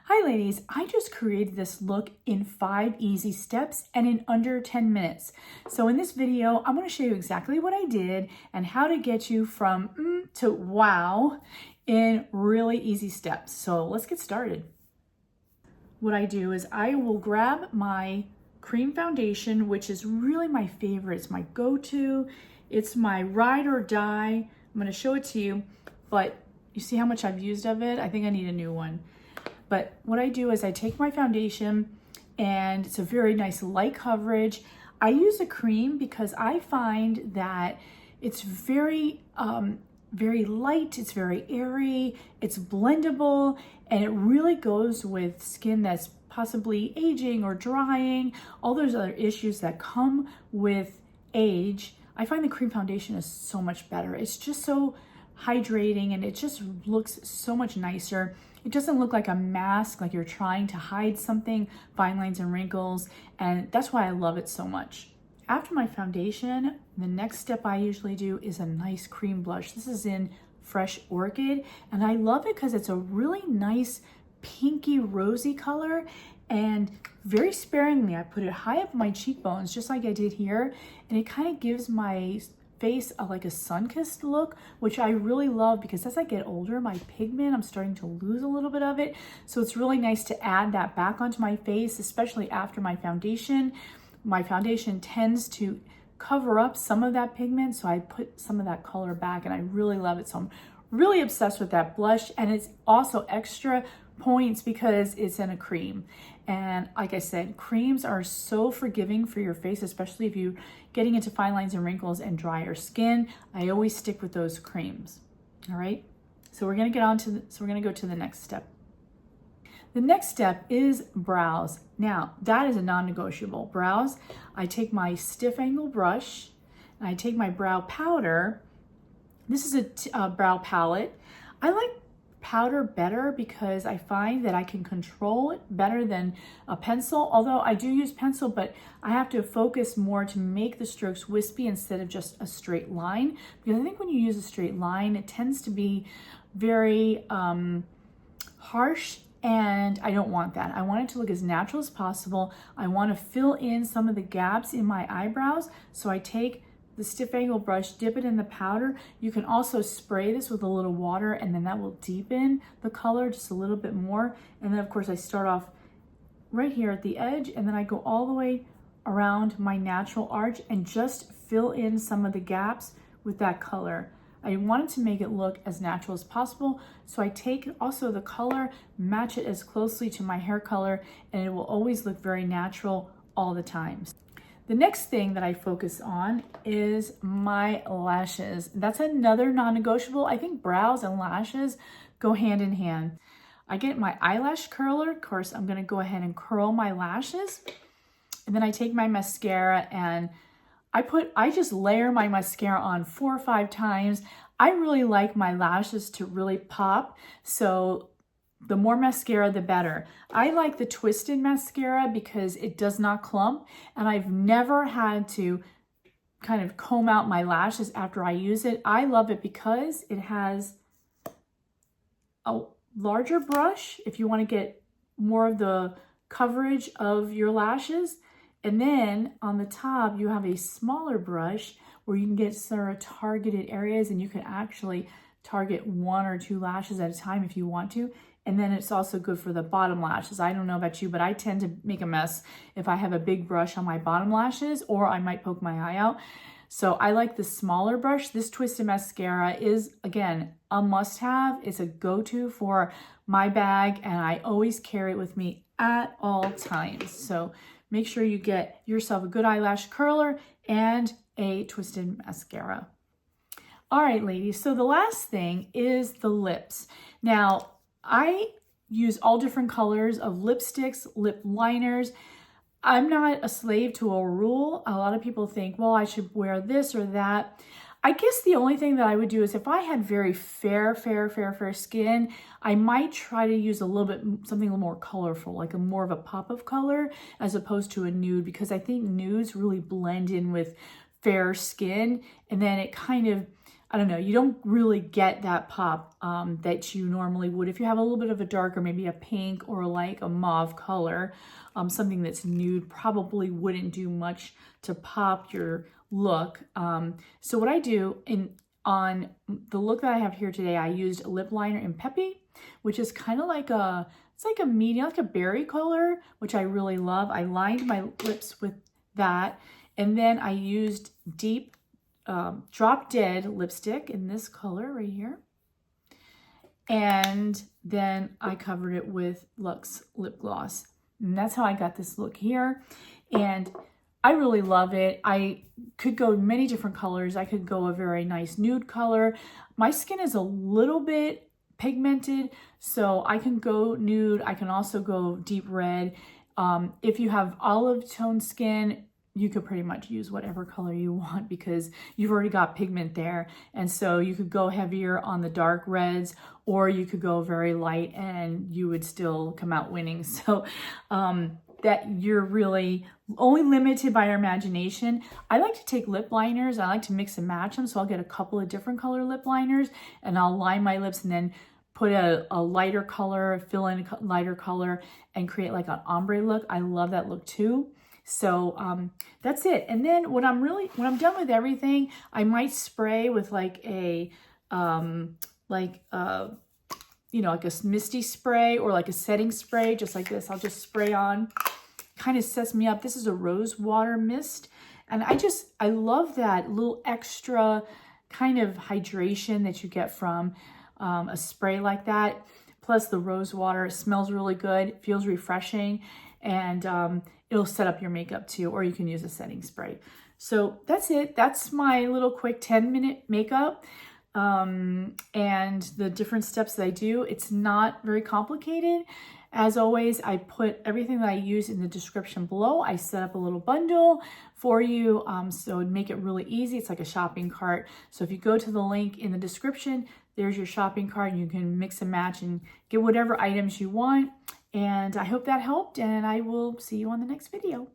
Hi ladies, I just created this look in 5 easy steps and in under 10 minutes. So in this video, I'm going to show you exactly what I did and how to get you from to wow in really easy steps. So let's get started. What I do is I will grab my cream foundation, which is really my favorite. It's my go-to. It's my ride or die. I'm going to show it to you, but you see how much I've used of it? I think I need a new one. But what I do is I take my foundation and it's a very nice light coverage. I use a cream because I find that it's very light, it's very airy, it's blendable, and it really goes with skin that's possibly aging or drying, all those other issues that come with age. I find the cream foundation is so much better. It's just so hydrating and it just looks so much nicer. It doesn't look like a mask, like you're trying to hide something, fine lines and wrinkles, and that's why I love it so much. After my foundation, the next step I usually do is a nice cream blush. This is in Fresh Orchid, and I love it because it's a really nice pinky rosy color, and very sparingly I put it high up my cheekbones, just like I did here, and it kind of gives my face like a sun-kissed look, which I really love because as I get older, my pigment, I'm starting to lose a little bit of it. So it's really nice to add that back onto my face, especially after my foundation. My foundation tends to cover up some of that pigment, so I put some of that color back and I really love it. So I'm really obsessed with that blush, and it's also extra points because it's in a cream. And like I said, creams are so forgiving for your face, especially if you're getting into fine lines and wrinkles and drier skin. I always stick with those creams. All right, so we're gonna go to the next step. The next step is brows. Now that is a non-negotiable. Brows, I take my stiff angle brush and I take my brow powder. This is a brow palette. I like powder better because I find that I can control it better than a pencil, although I do use pencil, but I have to focus more to make the strokes wispy instead of just a straight line, because I think when you use a straight line it tends to be very harsh, and I don't want that. I want it to look as natural as possible. I want to fill in some of the gaps in my eyebrows, so I take the stiff angle brush, dip it in the powder. You can also spray this with a little water, and then that will deepen the color just a little bit more. And then of course I start off right here at the edge, and then I go all the way around my natural arch and just fill in some of the gaps with that color. I wanted to make it look as natural as possible, so I take also the color, match it as closely to my hair color, and it will always look very natural all the time. The next thing that I focus on is my lashes. That's another non-negotiable. I think brows and lashes go hand in hand. I get my eyelash curler. Of course, I'm gonna go ahead and curl my lashes. And then I take my mascara and I just layer my mascara on 4 or 5 times. I really like my lashes to really pop, so the more mascara, the better. I like the twisted mascara because it does not clump, and I've never had to kind of comb out my lashes after I use it. I love it because it has a larger brush if you want to get more of the coverage of your lashes. And then on the top, you have a smaller brush where you can get sort of targeted areas, and you can actually target 1 or 2 lashes at a time if you want to. And then it's also good for the bottom lashes. I don't know about you, but I tend to make a mess if I have a big brush on my bottom lashes, or I might poke my eye out. So I like the smaller brush. This twisted mascara is, again, a must-have. It's a go-to for my bag, and I always carry it with me at all times. So make sure you get yourself a good eyelash curler and a twisted mascara. All right, ladies, so the last thing is the lips. Now, I use all different colors of lipsticks, lip liners. I'm not a slave to a rule. A lot of people think, well, I should wear this or that. I guess the only thing that I would do is if I had very fair skin, I might try to use a little bit, something a little more colorful, like a more of a pop of color as opposed to a nude, because I think nudes really blend in with fair skin. And then it kind of, I don't know, you don't really get that pop that you normally would if you have a little bit of a darker, maybe a pink or like a mauve color. Something that's nude probably wouldn't do much to pop your look. So what I do on the look that I have here today, I used a lip liner in Peppy, which is kind of like it's like a medium, like a berry color, which I really love. I lined my lips with that, and then I used deep Drop Dead lipstick in this color right here. And then I covered it with Luxe lip gloss. And that's how I got this look here. And I really love it. I could go many different colors. I could go a very nice nude color. My skin is a little bit pigmented, so I can go nude. I can also go deep red. If you have olive tone skin, you could pretty much use whatever color you want because you've already got pigment there. And so you could go heavier on the dark reds, or you could go very light and you would still come out winning. So that you're really only limited by your imagination. I like to take lip liners. I like to mix and match them. So I'll get a couple of different color lip liners and I'll line my lips and then put a lighter color, fill in a lighter color and create like an ombre look. I love that look too. So that's it. And then when I'm done with everything, I might spray with like a you know, like a misty spray or like a setting spray, just like this. I'll just spray on, kind of sets me up. This is a rose water mist. And I love that little extra kind of hydration that you get from a spray like that. Plus the rose water, it smells really good, feels refreshing, and it'll set up your makeup too, or you can use a setting spray. So that's it. That's my little quick 10-minute makeup. And the different steps that I do, it's not very complicated. As always, I put everything that I use in the description below. I set up a little bundle for you, so it'd make it really easy. It's like a shopping cart. So if you go to the link in the description, there's your shopping cart, and you can mix and match and get whatever items you want. And I hope that helped, and I will see you on the next video.